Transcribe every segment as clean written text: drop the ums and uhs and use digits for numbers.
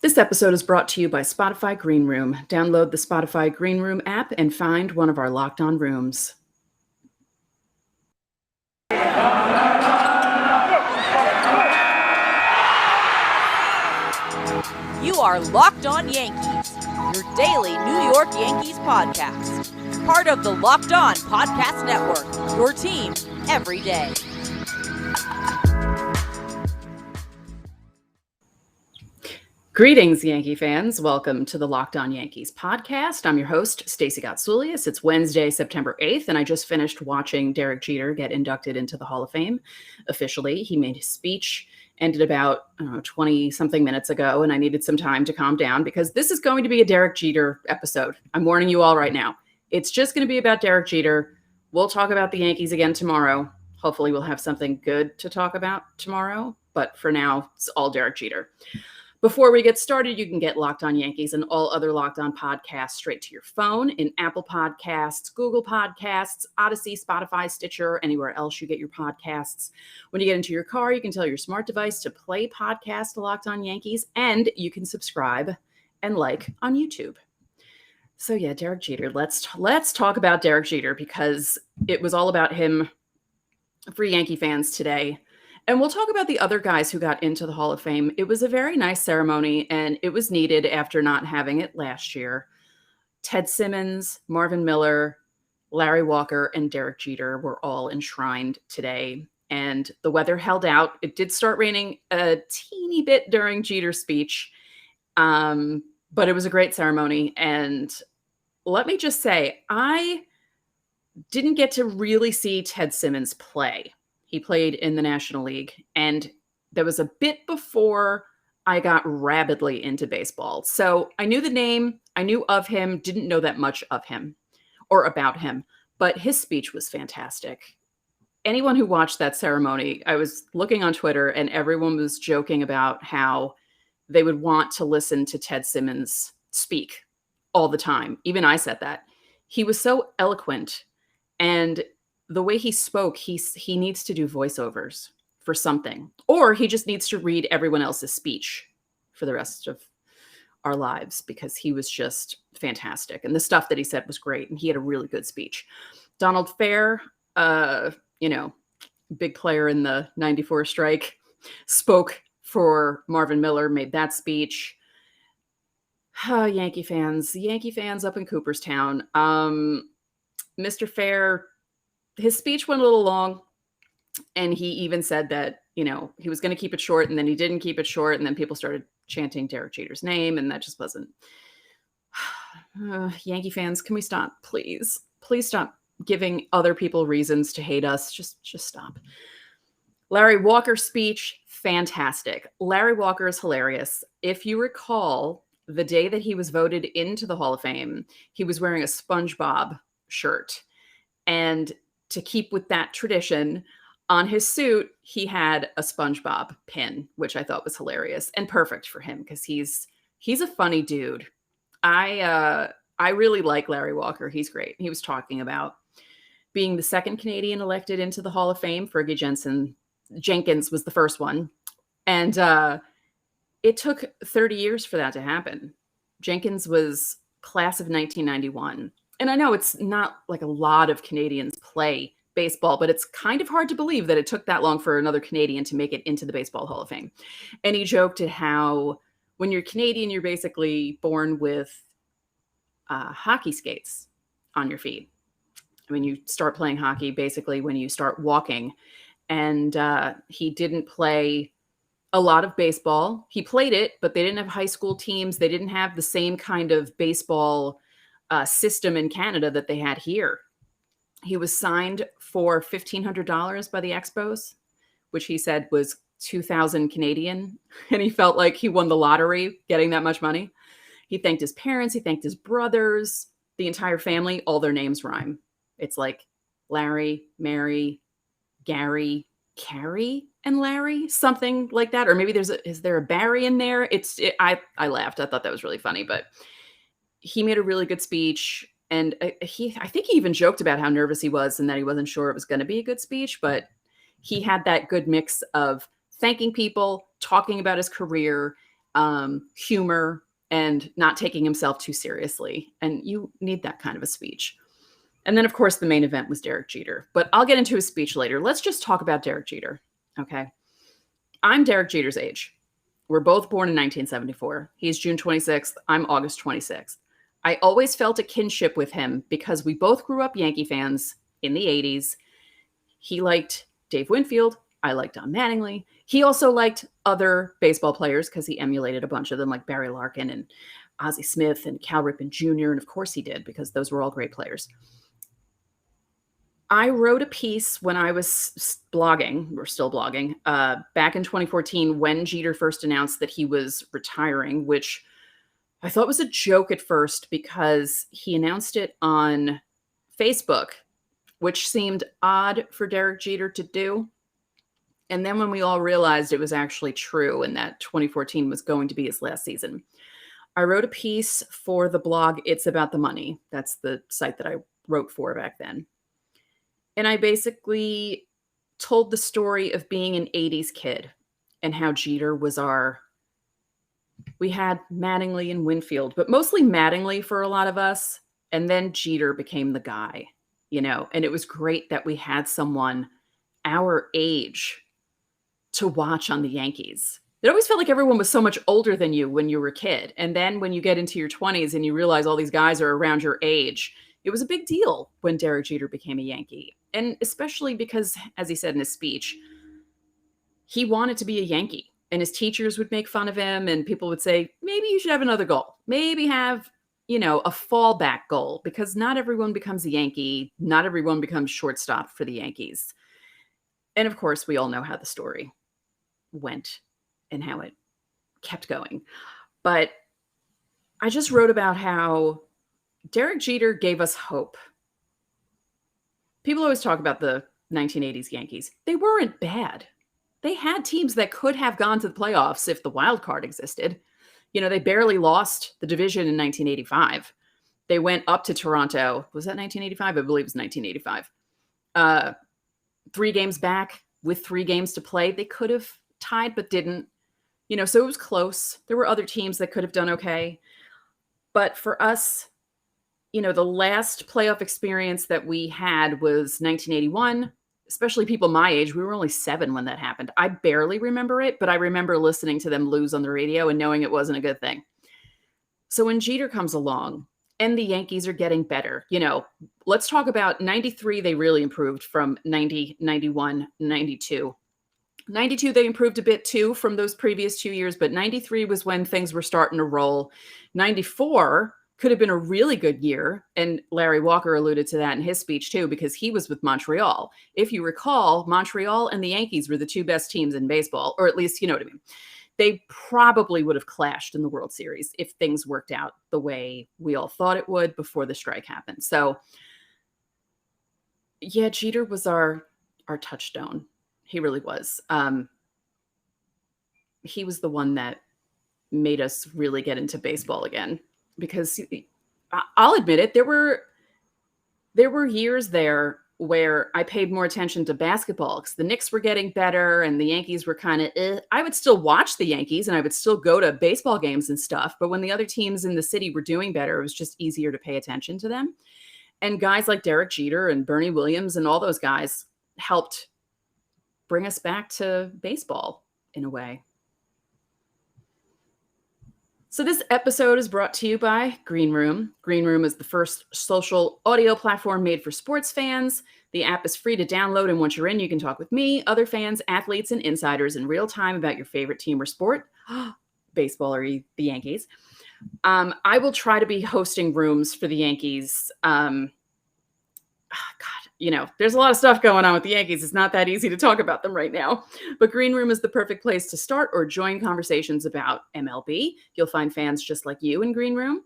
This episode is brought to you by Spotify Green Room. Download the Spotify Green Room app and find one of our Locked On rooms. You are Locked On Yankees, your daily New York Yankees podcast. Part of the Locked On Podcast Network, your team every day. Greetings, Yankee fans. Welcome to the Locked On Yankees podcast. I'm your host, Stacey. It's Wednesday, September 8th, and I just finished watching Derek Jeter get inducted into the Hall of Fame officially. He made his speech, ended about 20-something minutes ago, and I needed some time to calm down because this is going to be a Derek Jeter episode. I'm warning you all right now. It's just going to be about Derek Jeter. We'll talk about the Yankees again tomorrow. Hopefully we'll have something good to talk about tomorrow, but for now, it's all Derek Jeter. Before we get started, you can get Locked On Yankees and all other Locked On podcasts straight to your phone in Apple Podcasts, Google Podcasts, Odyssey, Spotify, Stitcher, anywhere else you get your podcasts. When you get into your car, you can tell your smart device to play podcast Locked On Yankees, and you can subscribe and like on YouTube. So yeah, Derek Jeter. Let's talk about Derek Jeter because it was all about him for Yankee fans today. And we'll talk about the other guys who got into the Hall of Fame. It was a very nice ceremony, and it was needed after not having it last year. Ted Simmons, Marvin Miller, Larry Walker, and Derek Jeter were all enshrined today. And the weather held out. It did start raining a teeny bit during Jeter's speech, but it was a great ceremony. And let me just say, I didn't get to really see Ted Simmons play. He played in the National League, and that was a bit before I got rabidly into baseball. So I knew the name, I knew of him, didn't know that much of him or about him, but his speech was fantastic. Anyone who watched that ceremony, I was looking on Twitter and everyone was joking about how they would want to listen to Ted Simmons speak all the time. Even I said that. He was so eloquent, and the way he spoke, he needs to do voiceovers for something, or he just needs to read everyone else's speech for the rest of our lives because he was just fantastic. And the stuff that he said was great. And he had a really good speech. Donald Fair, big player in the 94 strike, spoke for Marvin Miller, made that speech. Yankee fans up in Cooperstown. Mr. Fair, his speech went a little long, and he even said that, he was going to keep it short, and then he didn't keep it short, and then people started chanting Derek Jeter's name, and that just wasn't... Yankee fans, can we stop, please? Please stop giving other people reasons to hate us. Just stop. Larry Walker's speech, fantastic. Larry Walker is hilarious. If you recall, the day that he was voted into the Hall of Fame, he was wearing a SpongeBob shirt, and to keep with that tradition, on his suit, he had a SpongeBob pin, which I thought was hilarious and perfect for him because he's a funny dude. I really like Larry Walker. He's great. He was talking about being the second Canadian elected into the Hall of Fame. Fergie Jenkins was the first one. And it took 30 years for that to happen. Jenkins was class of 1991. And I know it's not like a lot of Canadians play baseball, but it's kind of hard to believe that it took that long for another Canadian to make it into the Baseball Hall of Fame. And he joked at how when you're Canadian, you're basically born with hockey skates on your feet. I mean, you start playing hockey basically when you start walking. And he didn't play a lot of baseball. He played it, but they didn't have high school teams. They didn't have the same kind of baseball system in Canada that they had here. He was signed for $1,500 by the Expos, which he said was 2,000 Canadian. And he felt like he won the lottery getting that much money. He thanked his parents. He thanked his brothers, the entire family. All their names rhyme. It's like Larry, Mary, Gary, Carrie, and Larry, something like that. Or maybe is there a Barry in there? I laughed. I thought that was really funny, but he made a really good speech. And I think he even joked about how nervous he was and that he wasn't sure it was going to be a good speech, but he had that good mix of thanking people, talking about his career, humor, and not taking himself too seriously. And you need that kind of a speech. And then, of course, the main event was Derek Jeter. But I'll get into his speech later. Let's just talk about Derek Jeter. Okay. I'm Derek Jeter's age. We're both born in 1974. He's June 26th. I'm August 26th. I always felt a kinship with him because we both grew up Yankee fans in the 80s. He liked Dave Winfield. I liked Don Mattingly. He also liked other baseball players because he emulated a bunch of them, like Barry Larkin and Ozzie Smith and Cal Ripken Jr. And of course he did, because those were all great players. I wrote a piece when I was blogging, or still blogging, back in 2014 when Jeter first announced that he was retiring, which I thought was a joke at first because he announced it on Facebook, which seemed odd for Derek Jeter to do. And then when we all realized it was actually true and that 2014 was going to be his last season, I wrote a piece for the blog It's About the Money. That's the site that I wrote for back then. And I basically told the story of being an 80s kid and how Jeter was we had Mattingly and Winfield, but mostly Mattingly for a lot of us. And then Jeter became the guy, and it was great that we had someone our age to watch on the Yankees. It always felt like everyone was so much older than you when you were a kid. And then when you get into your 20s and you realize all these guys are around your age, it was a big deal when Derek Jeter became a Yankee. And especially because, as he said in his speech, he wanted to be a Yankee. And his teachers would make fun of him and people would say, maybe you should have another goal. Maybe have, a fallback goal, because not everyone becomes a Yankee. Not everyone becomes shortstop for the Yankees. And of course, we all know how the story went and how it kept going. But I just wrote about how Derek Jeter gave us hope. People always talk about the 1980s Yankees. They weren't bad. They had teams that could have gone to the playoffs if the wild card existed. They barely lost the division in 1985. They went up to Toronto. Was that 1985? I believe it was 1985. 3 games back with 3 games to play. They could have tied, but didn't. So it was close. There were other teams that could have done okay. But for us, the last playoff experience that we had was 1981, especially people my age. We were only 7 when that happened. I barely remember it, but I remember listening to them lose on the radio and knowing it wasn't a good thing. So when Jeter comes along and the Yankees are getting better, let's talk about 93. They really improved from 90, 91, 92. 92, they improved a bit too from those previous 2 years, but 93 was when things were starting to roll. 94 could have been a really good year. And Larry Walker alluded to that in his speech too, because he was with Montreal. If you recall, Montreal and the Yankees were the 2 best teams in baseball, or at least, you know what I mean. They probably would have clashed in the World Series if things worked out the way we all thought it would before the strike happened. So yeah, Jeter was our touchstone. He really was. He was the one that made us really get into baseball again, because I'll admit it, there were years there where I paid more attention to basketball because the Knicks were getting better and the Yankees were kind of I would still watch the Yankees and I would still go to baseball games and stuff. But when the other teams in the city were doing better, it was just easier to pay attention to them. And guys like Derek Jeter and Bernie Williams and all those guys helped bring us back to baseball in a way. So this episode is brought to you by Green Room. Green Room is the first social audio platform made for sports fans. The app is free to download, and once you're in, you can talk with me, other fans, athletes, and insiders in real time about your favorite team or sport, baseball or the Yankees. I will try to be hosting rooms for the Yankees. There's a lot of stuff going on with the Yankees. It's not that easy to talk about them right now. But Green Room is the perfect place to start or join conversations about MLB. You'll find fans just like you in Green Room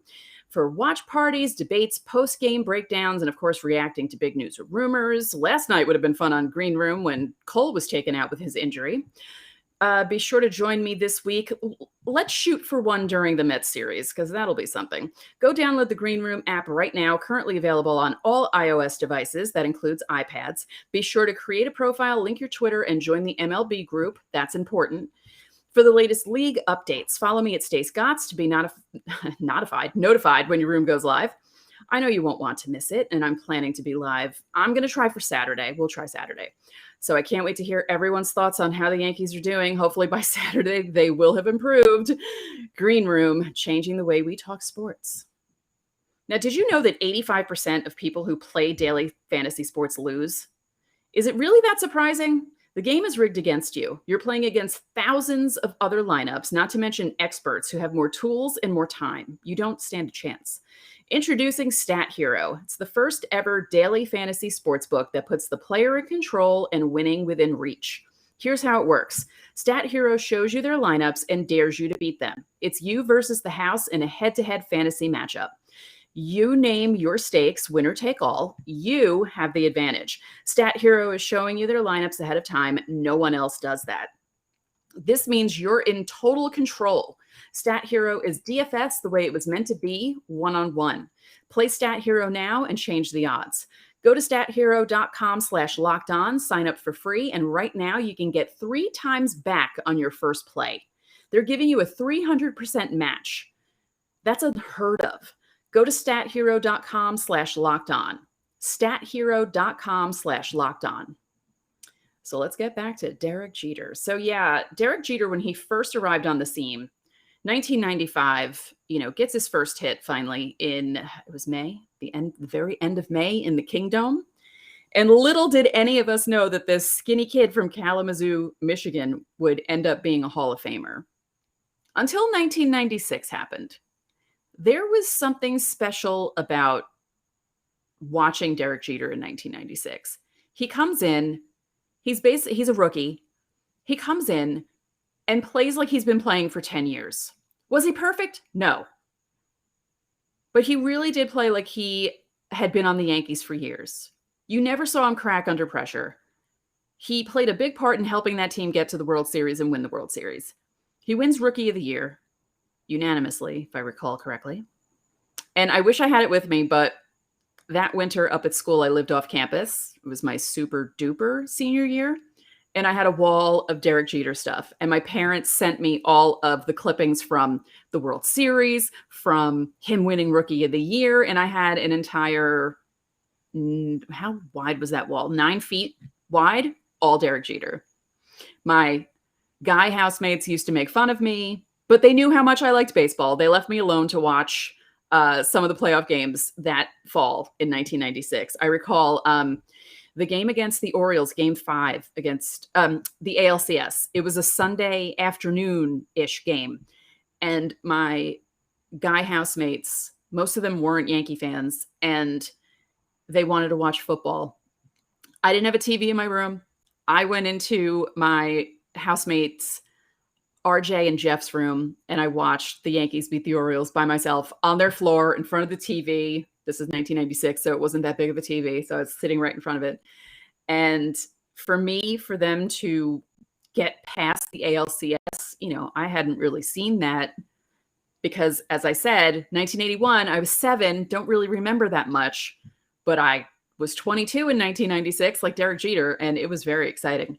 for watch parties, debates, post-game breakdowns, and of course, reacting to big news or rumors. Last night would have been fun on Green Room when Cole was taken out with his injury. Be sure to join me this week. Let's shoot for one during the Mets series, because that'll be something. Go download the Green Room app right now, currently available on all iOS devices. That includes iPads. Be sure to create a profile, link your Twitter, and join the MLB group. That's important. For the latest league updates, follow me at Stacey Gotts to be notified when your room goes live. I know you won't want to miss it, and I'm planning to be live. I'm going to try for Saturday. We'll try Saturday. So I can't wait to hear everyone's thoughts on how the Yankees are doing. Hopefully by Saturday, they will have improved. Green Room, changing the way we talk sports. Now, did you know that 85% of people who play daily fantasy sports lose? Is it really that surprising? The game is rigged against you. You're playing against thousands of other lineups, not to mention experts who have more tools and more time. You don't stand a chance. Introducing Stat Hero. It's the first ever daily fantasy sports book that puts the player in control and winning within reach. Here's how it works. Stat Hero shows you their lineups and dares you to beat them. It's you versus the house in a head-to-head fantasy matchup. You name your stakes, winner take all. You have the advantage. Stat Hero is showing you their lineups ahead of time. No one else does that. This means you're in total control. Stat Hero is DFS the way it was meant to be, one-on-one. Play Stat Hero now and change the odds. Go to stathero.com/lockedon, sign up for free, and right now you can get 3 times back on your first play. They're giving you a 300% match. That's unheard of. Go to stathero.com/lockedon. stathero.com/lockedon. So let's get back to Derek Jeter. So yeah, Derek Jeter, when he first arrived on the scene, 1995, gets his first hit finally it was May, the very end of May in the Kingdome. And little did any of us know that this skinny kid from Kalamazoo, Michigan would end up being a Hall of Famer. Until 1996 happened. There was something special about watching Derek Jeter in 1996. He comes in, he's a rookie. He comes in and plays like he's been playing for 10 years. Was he perfect? No. But he really did play like he had been on the Yankees for years. You never saw him crack under pressure. He played a big part in helping that team get to the World Series and win the World Series. He wins Rookie of the Year, unanimously, if I recall correctly. And I wish I had it with me, but that winter up at school, I lived off campus. It was my super duper senior year. And I had a wall of Derek Jeter stuff. And my parents sent me all of the clippings from the World Series, from him winning Rookie of the Year. And I had an entire, how wide was that wall? 9 feet wide, all Derek Jeter. My guy housemates used to make fun of me, but they knew how much I liked baseball. They left me alone to watch some of the playoff games that fall in 1996. I recall the game against the Orioles, game 5 against the ALCS. It was a Sunday afternoon-ish game. And my guy housemates, most of them weren't Yankee fans, and they wanted to watch football. I didn't have a TV in my room. I went into my housemates' RJ and Jeff's room, and I watched the Yankees beat the Orioles by myself on their floor in front of the TV. This is 1996, so it wasn't that big of a TV, so I was sitting right in front of it. And for them to get past the ALCS, I hadn't really seen that because, as I said, 1981, I was 7, don't really remember that much, but I was 22 in 1996, like Derek Jeter, and it was very exciting.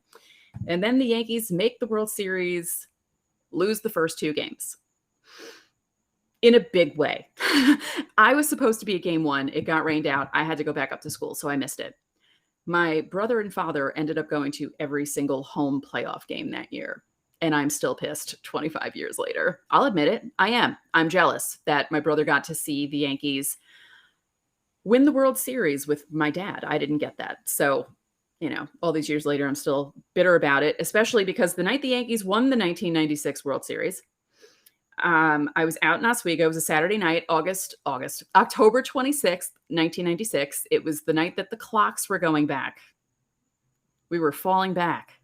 And then the Yankees make the World Series, lose the first 2 games in a big way. I was supposed to be at game 1. It got rained out. I had to go back up to school, so I missed it. My brother and father ended up going to every single home playoff game that year, and I'm still pissed 25 years later. I'll admit it. I am. I'm jealous that my brother got to see the Yankees win the World Series with my dad. I didn't get that. So, all these years later, I'm still bitter about it, especially because the night the Yankees won the 1996 World Series, I was out in Oswego. It was a Saturday night, October 26th, 1996. It was the night that the clocks were going back. We were falling back.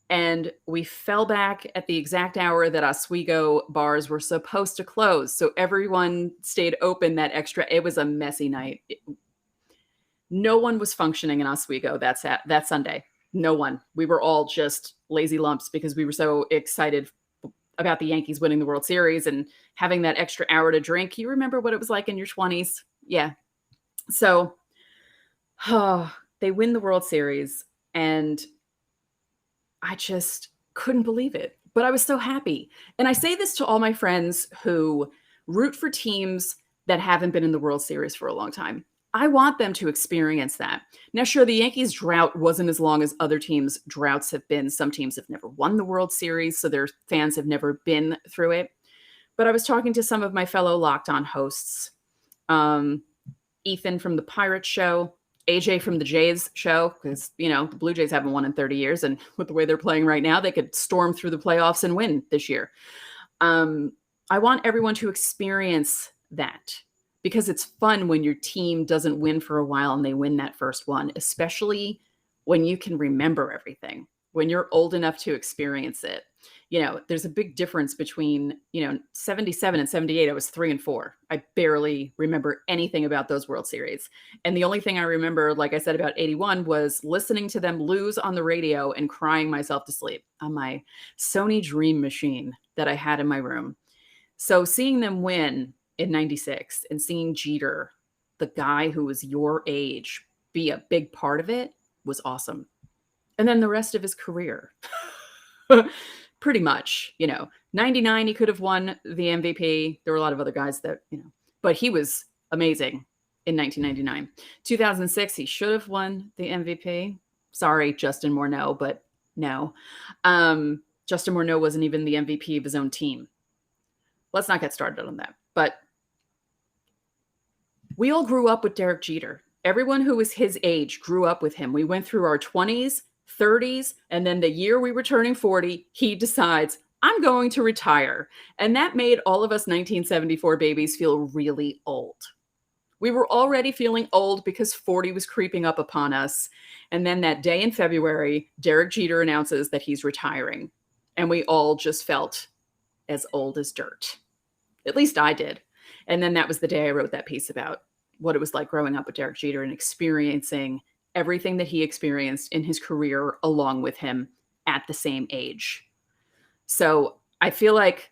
And we fell back at the exact hour that Oswego bars were supposed to close. So everyone stayed open that extra. It was a messy night. No one was functioning in Oswego that Sunday. No one. We were all just lazy lumps because we were so excited about the Yankees winning the World Series and having that extra hour to drink. You remember what it was like in your 20s? Yeah. So they win the World Series, and I just couldn't believe it. But I was so happy. And I say this to all my friends who root for teams that haven't been in the World Series for a long time. I want them to experience that. Now, sure, the Yankees' drought wasn't as long as other teams' droughts have been. Some teams have never won the World Series, so their fans have never been through it. But I was talking to some of my fellow Locked On hosts, Ethan from the Pirates show, AJ from the Jays show, because, the Blue Jays haven't won in 30 years. And with the way they're playing right now, they could storm through the playoffs and win this year. I want everyone to experience that because it's fun when your team doesn't win for a while and they win that first one, especially when you can remember everything, when you're old enough to experience it. There's a big difference between, 77 and 78. I was 3-4. I barely remember anything about those World Series. And the only thing I remember, like I said, about 81 was listening to them lose on the radio and crying myself to sleep on my Sony Dream machine that I had in my room. So seeing them win in 96 and seeing Jeter, the guy who was your age, be a big part of it was awesome. And then the rest of his career. Pretty much, 99, he could have won the MVP. There were a lot of other guys that, but he was amazing in 1999. 2006, he should have won the MVP. Sorry, Justin Morneau, but no. Justin Morneau wasn't even the MVP of his own team. Let's not get started on that. But we all grew up with Derek Jeter. Everyone who was his age grew up with him. We went through our 20s, 30s, and then the year we were turning 40, he decides, I'm going to retire. And that made all of us 1974 babies feel really old. We were already feeling old because 40 was creeping up upon us. And then that day in February, Derek Jeter announces that he's retiring. And we all just felt as old as dirt. At least I did. And then that was the day I wrote that piece about what it was like growing up with Derek Jeter and experiencing everything that he experienced in his career along with him at the same age. So I feel like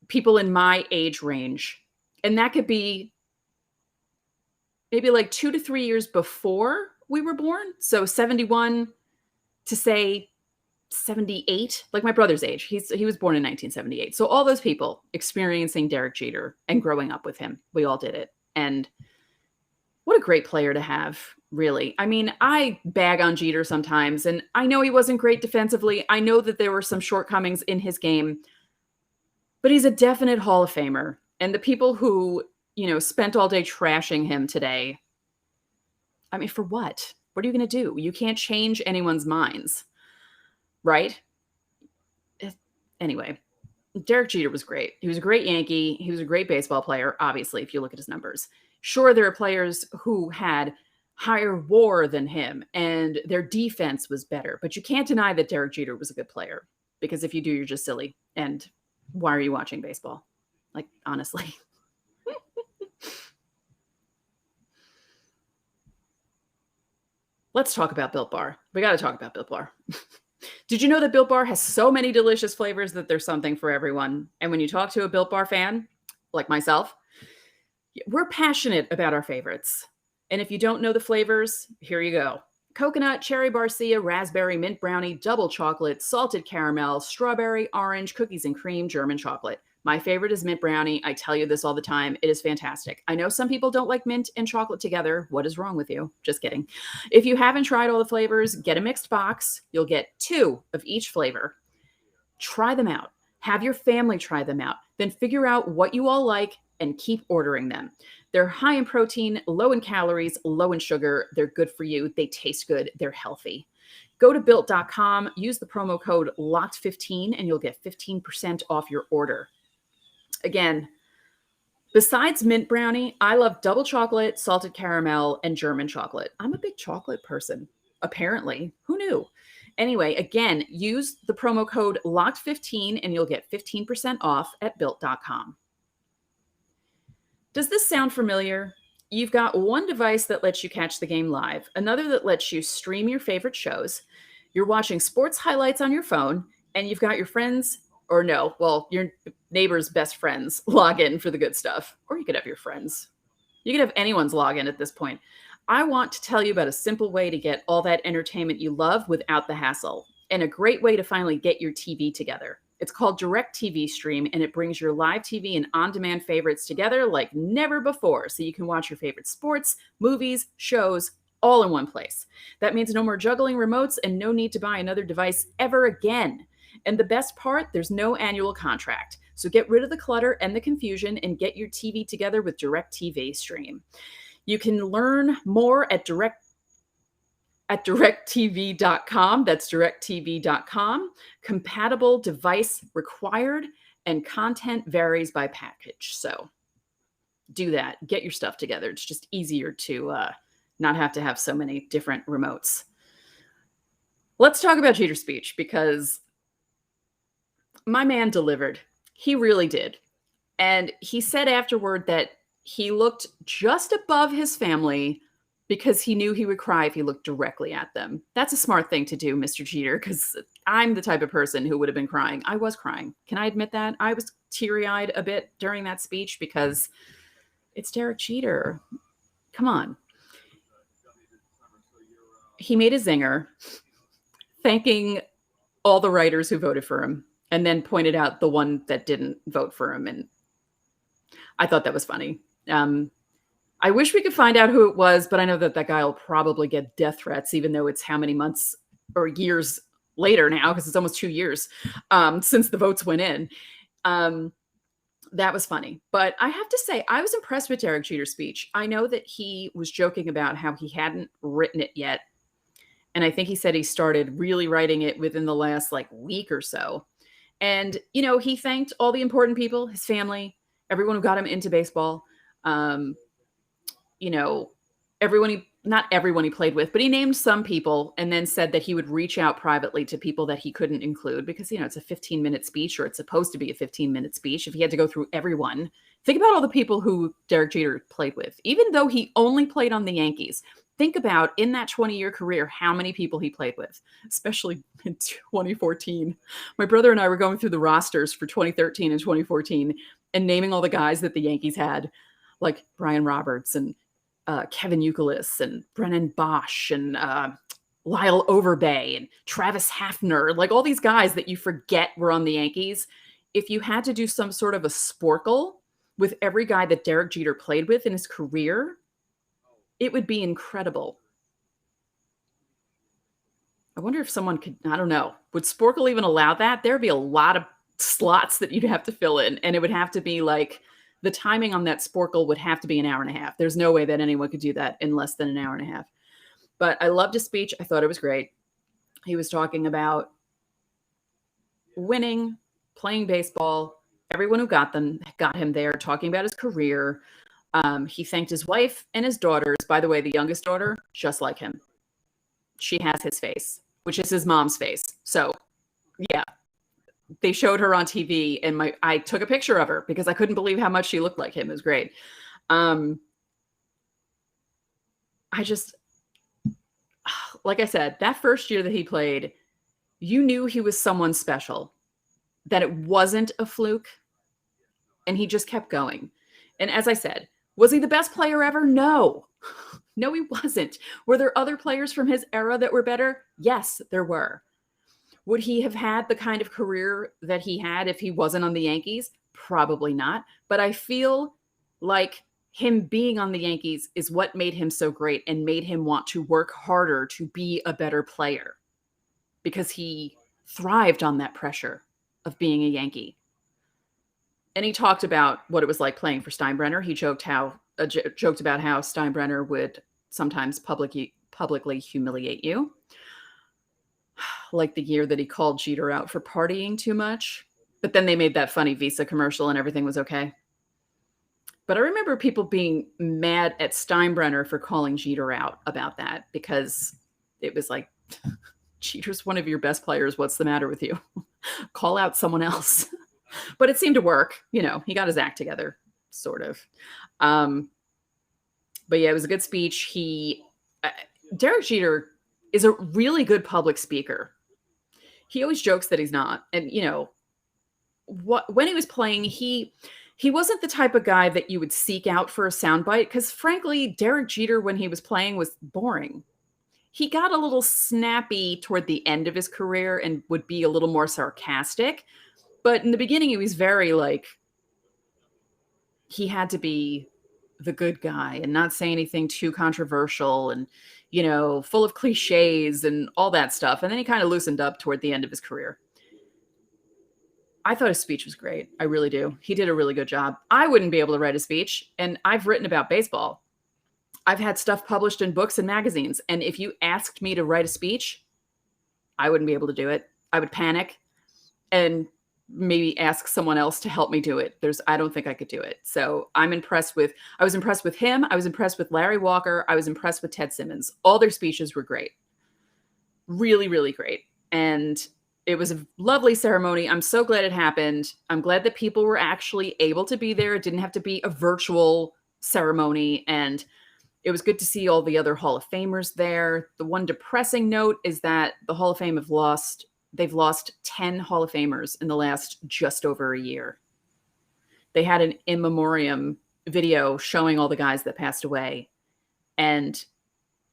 people in my age range, and that could be maybe like 2 to 3 years before we were born. So 71 to say 78, like my brother's age. He was born in 1978. So all those people experiencing Derek Jeter and growing up with him, we all did it. And what a great player to have, really. I mean, I bag on Jeter sometimes, and I know he wasn't great defensively. I know that there were some shortcomings in his game, but he's a definite Hall of Famer. And the people who, spent all day trashing him today, I mean, for what? What are you going to do? You can't change anyone's minds, right? Anyway, Derek Jeter was great. He was a great Yankee. He was a great baseball player, obviously, if you look at his numbers. Sure, there are players who had higher WAR than him and their defense was better, but you can't deny that Derek Jeter was a good player, because if you do, you're just silly. And why are you watching baseball? Like, honestly. Let's talk about Built Bar. We got to talk about Built Bar. Did you know that Built Bar has so many delicious flavors that there's something for everyone? And when you talk to a Built Bar fan, like myself, we're passionate about our favorites. And if you don't know the flavors, here you go. Coconut, cherry barcia, raspberry, mint brownie, double chocolate, salted caramel, strawberry, orange, cookies and cream, German chocolate. My favorite is mint brownie. I tell you this all the time. It is fantastic. I know some people don't like mint and chocolate together. What is wrong with you? Just kidding. If you haven't tried all the flavors, get a mixed box. You'll get 2 of each flavor. Try them out. Have your family try them out. Then figure out what you all like and keep ordering them. They're high in protein, low in calories, low in sugar. They're good for you. They taste good. They're healthy. Go to Built.com, use the promo code LOCKED15, and you'll get 15% off your order. Again, besides mint brownie, I love double chocolate, salted caramel, and German chocolate. I'm a big chocolate person, apparently. Who knew? Anyway, again, use the promo code LOCKED15, and you'll get 15% off at Built.com. Does this sound familiar? You've got one device that lets you catch the game live, another that lets you stream your favorite shows. You're watching sports highlights on your phone, and you've got your friends, or no, well, your neighbor's best friends log in for the good stuff. Or you could have your friends. You could have anyone's login at this point. I want to tell you about a simple way to get all that entertainment you love without the hassle. and a great way to finally get your TV together. It's called Directv Stream, and it brings your live TV and on-demand favorites together like never before, so you can watch your favorite sports, movies, shows, all in one place. That means no more juggling remotes and no need to buy another device ever again. And the best part, there's no annual contract. So get rid of the clutter and the confusion and get your TV together with Directv Stream. You can learn more at directv.com. That's directv.com. Compatible device required, and content varies by package. So do that. Get your stuff together. It's just easier to not have to have so many different remotes. Let's talk about Jeter speech, because my man delivered. He really did. And he said afterward that he looked just above his family because he knew he would cry if he looked directly at them. That's a smart thing to do, Mr. Jeter, because I'm the type of person who would have been crying. I was crying. Can I admit that? I was teary-eyed a bit during that speech because it's Derek Jeter. Come on. He made a zinger thanking all the writers who voted for him, and then pointed out the one that didn't vote for him. And I thought that was funny. I wish we could find out who it was, but I know that guy will probably get death threats, even though it's how many months or years later now, because it's almost 2 years since the votes went in. That was funny. But I have to say, I was impressed with Derek Jeter's speech. I know that he was joking about how he hadn't written it yet. And I think he said he started really writing it within the last week or so. And, he thanked all the important people, his family, everyone who got him into baseball. Not everyone he played with, but he named some people and then said that he would reach out privately to people that he couldn't include because, it's a 15-minute speech, or it's supposed to be a 15-minute speech. If he had to go through everyone, think about all the people who Derek Jeter played with, even though he only played on the Yankees. Think about, in that 20-year career, how many people he played with, especially in 2014. My brother and I were going through the rosters for 2013 and 2014 and naming all the guys that the Yankees had, like Brian Roberts and Kevin Youkilis and Brennan Bosch and Lyle Overbay and Travis Hafner, all these guys that you forget were on the Yankees. If you had to do some sort of a sporkle with every guy that Derek Jeter played with in his career, it would be incredible. I wonder if someone could, I don't know, would Sporkle even allow that? There'd be a lot of slots that you'd have to fill in, and it would have to be the timing on that Sporkle would have to be an hour and a half. There's no way that anyone could do that in less than an hour and a half. But I loved his speech. I thought it was great. He was talking about winning, playing baseball, everyone who got him there, talking about his career. He thanked his wife and his daughters. By the way, the youngest daughter, just like him. She has his face, which is his mom's face. So, yeah. They showed her on TV, and I took a picture of her because I couldn't believe how much she looked like him. It was great. Like I said, that first year that he played, you knew he was someone special, that it wasn't a fluke, and he just kept going. And as I said, was he the best player ever? No. No, he wasn't. Were there other players from his era that were better? Yes, there were. Would he have had the kind of career that he had if he wasn't on the Yankees? Probably not. But I feel like him being on the Yankees is what made him so great and made him want to work harder to be a better player, because he thrived on that pressure of being a Yankee. And he talked about what it was like playing for Steinbrenner. He joked about how Steinbrenner would sometimes publicly humiliate you. Like the year that he called Jeter out for partying too much. But then they made that funny Visa commercial and everything was okay. But I remember people being mad at Steinbrenner for calling Jeter out about that, because it was like, Jeter's one of your best players. What's the matter with you? Call out someone else. But it seemed to work. He got his act together, sort of. But yeah, it was a good speech. Derek Jeter is a really good public speaker. He always jokes that he's not. And, when he was playing, he wasn't the type of guy that you would seek out for a soundbite, because frankly, Derek Jeter, when he was playing, was boring. he got a little snappy toward the end of his career and would be a little more sarcastic. But in the beginning, he was very like, he had to be the good guy and not say anything too controversial and, full of cliches and all that stuff. And then he kind of loosened up toward the end of his career. I thought his speech was great. I really do. He did a really good job. I wouldn't be able to write a speech, and I've written about baseball. I've had stuff published in books and magazines, and if you asked me to write a speech, I wouldn't be able to do it. I would panic and maybe ask someone else to help me do it. I don't think I could do it. So I was impressed with him. I was impressed with Larry Walker. I was impressed with Ted Simmons. All their speeches were great. Really, really great. And it was a lovely ceremony. I'm so glad it happened. I'm glad that people were actually able to be there. It didn't have to be a virtual ceremony. And it was good to see all the other Hall of Famers there. The one depressing note is that the Hall of Fame they've lost 10 Hall of Famers in the last just over a year. They had an in memoriam video showing all the guys that passed away. And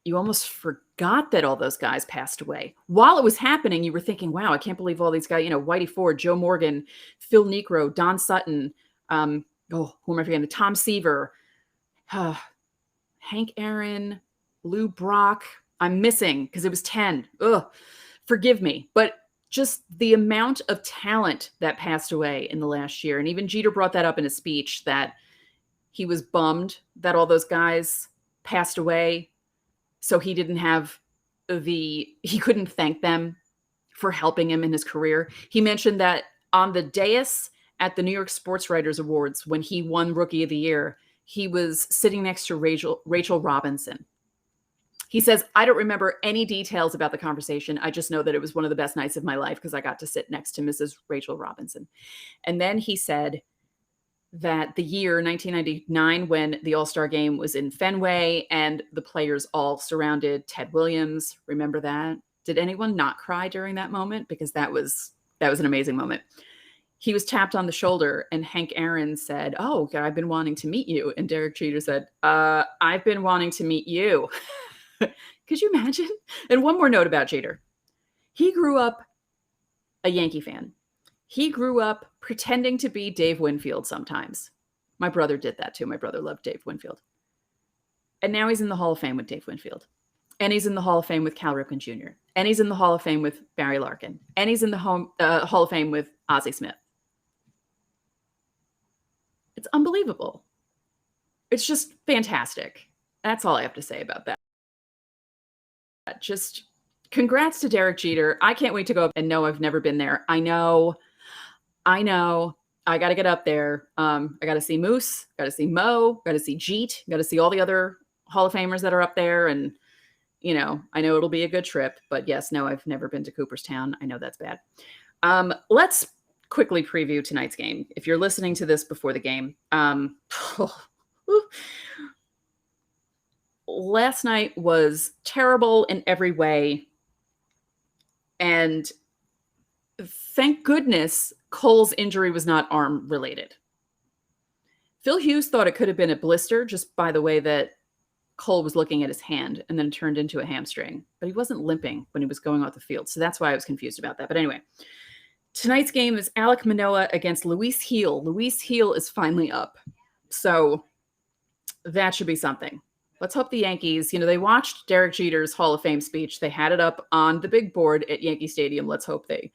you almost forgot that all those guys passed away. While it was happening, you were thinking, wow, I can't believe all these guys, Whitey Ford, Joe Morgan, Phil Niekro, Don Sutton, who am I forgetting? Tom Seaver, Hank Aaron, Lou Brock. I'm missing because it was 10. Ugh, forgive me. But just the amount of talent that passed away in the last year. And even Jeter brought that up in his speech, that he was bummed that all those guys passed away. So he couldn't thank them for helping him in his career. He mentioned that on the dais at the New York Sports Writers Awards, when he won Rookie of the Year, he was sitting next to Rachel Robinson. He says, I don't remember any details about the conversation. I just know that it was one of the best nights of my life because I got to sit next to Mrs. Rachel Robinson. And then he said that the year 1999, when the All-Star game was in Fenway and the players all surrounded Ted Williams. Remember that? Did anyone not cry during that moment? Because that was an amazing moment. He was tapped on the shoulder and Hank Aaron said, oh, God, I've been wanting to meet you. And Derek Jeter said, I've been wanting to meet you. Could you imagine? And one more note about Jeter. He grew up a Yankee fan. He grew up pretending to be Dave Winfield sometimes. My brother did that too. My brother loved Dave Winfield. And now he's in the Hall of Fame with Dave Winfield. And he's in the Hall of Fame with Cal Ripken Jr. And he's in the Hall of Fame with Barry Larkin. And he's in the Hall of Fame with Ozzie Smith. It's unbelievable. It's just fantastic. That's all I have to say about that. Just congrats to Derek Jeter. I can't wait to go up, and no, I've never been there. I know. I got to get up there. I got to see Moose, got to see Mo, got to see Jeet, got to see all the other Hall of Famers that are up there. And, I know it'll be a good trip, but yes, no, I've never been to Cooperstown. I know that's bad. Let's quickly preview tonight's game. If you're listening to this before the game, last night was terrible in every way. And thank goodness Cole's injury was not arm related. Phil Hughes thought it could have been a blister just by the way that Cole was looking at his hand, and then turned into a hamstring. But he wasn't limping when he was going off the field. So that's why I was confused about that. But anyway, tonight's game is Alek Manoah against Luis Gil. Luis Gil is finally up. So that should be something. Let's hope the Yankees, they watched Derek Jeter's Hall of Fame speech. They had it up on the big board at Yankee Stadium. Let's hope they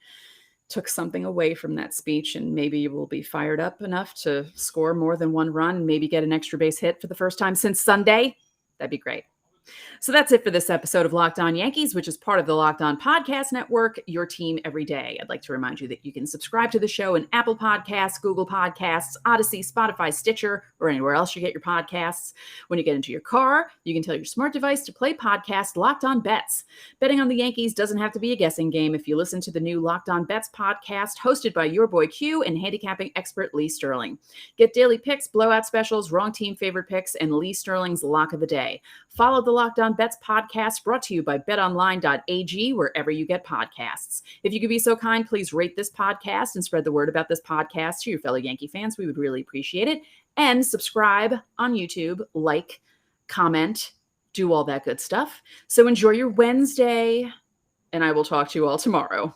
took something away from that speech, and maybe we'll be fired up enough to score more than one run, maybe get an extra base hit for the first time since Sunday. That'd be great. So that's it for this episode of Locked On Yankees, which is part of the Locked On Podcast Network, your team every day. I'd like to remind you that you can subscribe to the show in Apple Podcasts, Google Podcasts, Odyssey, Spotify, Stitcher, or anywhere else you get your podcasts. When you get into your car, you can tell your smart device to play podcast Locked On Bets. Betting on the Yankees doesn't have to be a guessing game if you listen to the new Locked On Bets podcast hosted by your boy Q and handicapping expert Lee Sterling. Get daily picks, blowout specials, wrong team favorite picks, and Lee Sterling's lock of the day. Follow the Locked On Bets podcast brought to you by betonline.ag wherever you get podcasts. If you could be so kind, please rate this podcast and spread the word about this podcast to your fellow Yankee fans. We would really appreciate it. And subscribe on YouTube, like, comment, do all that good stuff. So enjoy your Wednesday, and I will talk to you all tomorrow.